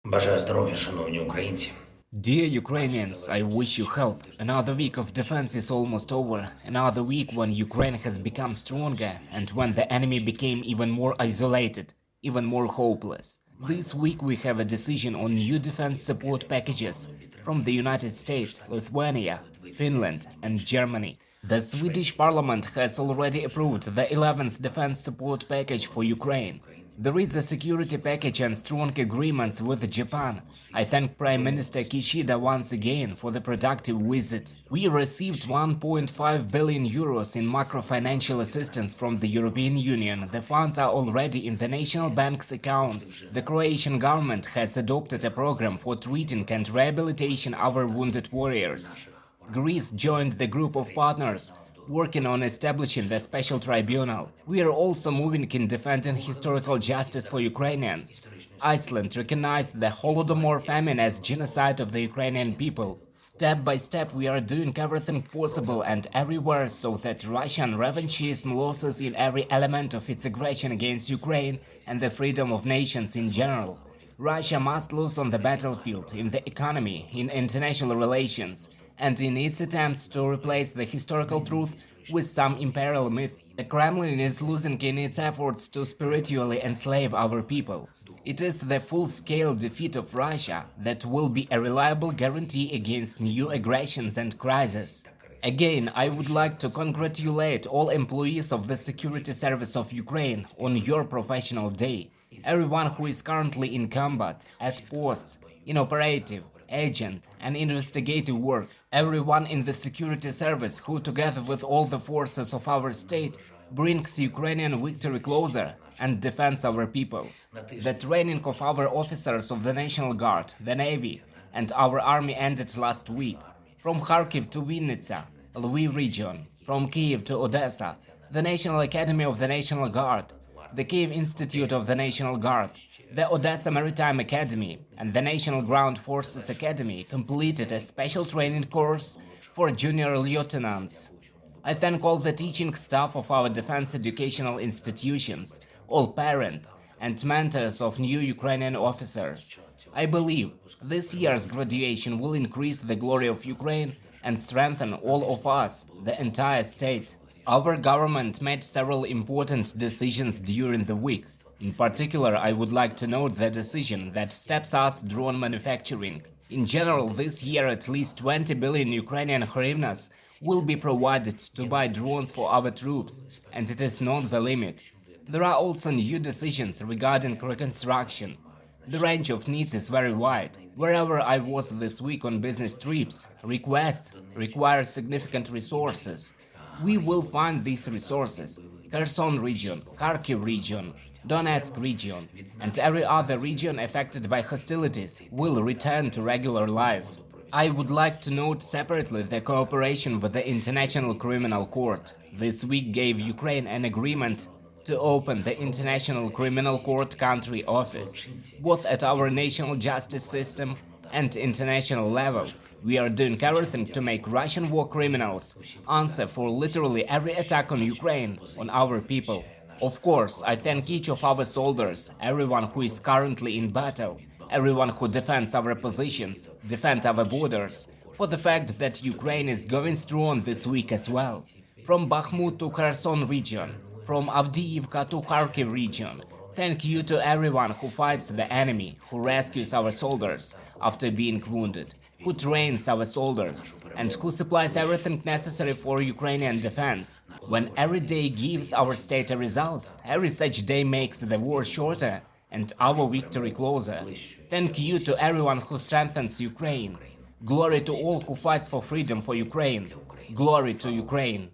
Бажаю здоров'я, шановні українці. Dear Ukrainians, I wish you health. Another week of defense is almost over. Another week when Ukraine has become stronger and when the enemy became even more isolated, even more hopeless. This week we have a decision on new defense support packages from the United States, Lithuania, Finland and Germany. The Swedish parliament has already approved the 11th defense support package for Ukraine. There is a security package and strong agreements with Japan. I thank Prime Minister Kishida once again for the productive visit. We received 1.5 billion euros in macro-financial assistance from the European Union. The funds are already in the national bank's accounts. The Croatian government has adopted a program for treating and rehabilitation our wounded warriors. Greece joined the group of partners working on establishing the special tribunal. We are also moving in defending historical justice for Ukrainians. Iceland recognized the Holodomor famine as genocide of the Ukrainian people. Step by step we are doing everything possible and everywhere so that Russian revanchism loses in every element of its aggression against Ukraine and the freedom of nations in general. Russia must lose on the battlefield, in the economy, in international relations, and in its attempts to replace the historical truth with some imperial myth. The Kremlin is losing in its efforts to spiritually enslave our people. It is the full-scale defeat of Russia that will be a reliable guarantee against new aggressions and crises. Again, I would like to congratulate all employees of the Security Service of Ukraine on your professional day. Everyone who is currently in combat, at posts, in operative, agent and investigative work, everyone in the security service who, together with all the forces of our state, brings Ukrainian victory closer and defends our people. The training of our officers of the National Guard, the Navy, and our army ended last week. From Kharkiv to Vinnytsia, Lviv region, from Kiev to Odessa, the National Academy of the National Guard, the Kiev Institute of the National Guard, the Odessa Maritime Academy and the National Ground Forces Academy completed a special training course for junior lieutenants. I thank all the teaching staff of our defense educational institutions, all parents and mentors of new Ukrainian officers. I believe this year's graduation will increase the glory of Ukraine and strengthen all of us, the entire state. Our government made several important decisions during the week. In particular, I would like to note the decision that steps us drone manufacturing. In general, this year at least 20 billion Ukrainian hryvnias will be provided to buy drones for our troops, and it is not the limit. There are also new decisions regarding reconstruction. The range of needs is very wide. Wherever I was this week on business trips, requests require significant resources. We will find these resources. Kherson region, Kharkiv region, Donetsk region, and every other region affected by hostilities will return to regular life. I would like to note separately the cooperation with the International Criminal Court. This week gave Ukraine an agreement to open the International Criminal Court country office. Both at our national justice system and international level, we are doing everything to make Russian war criminals answer for literally every attack on Ukraine, on our people. Of course, I thank each of our soldiers, everyone who is currently in battle, everyone who defends our positions, defends our borders, for the fact that Ukraine is going strong this week as well. From Bakhmut to Kherson region, from Avdiivka to Kharkiv region, thank you to everyone who fights the enemy, who rescues our soldiers after being wounded, who trains our soldiers, and who supplies everything necessary for Ukrainian defense. When every day gives our state a result, every such day makes the war shorter and our victory closer. Thank you to everyone who strengthens Ukraine. Glory to all who fights for freedom for Ukraine. Glory to Ukraine.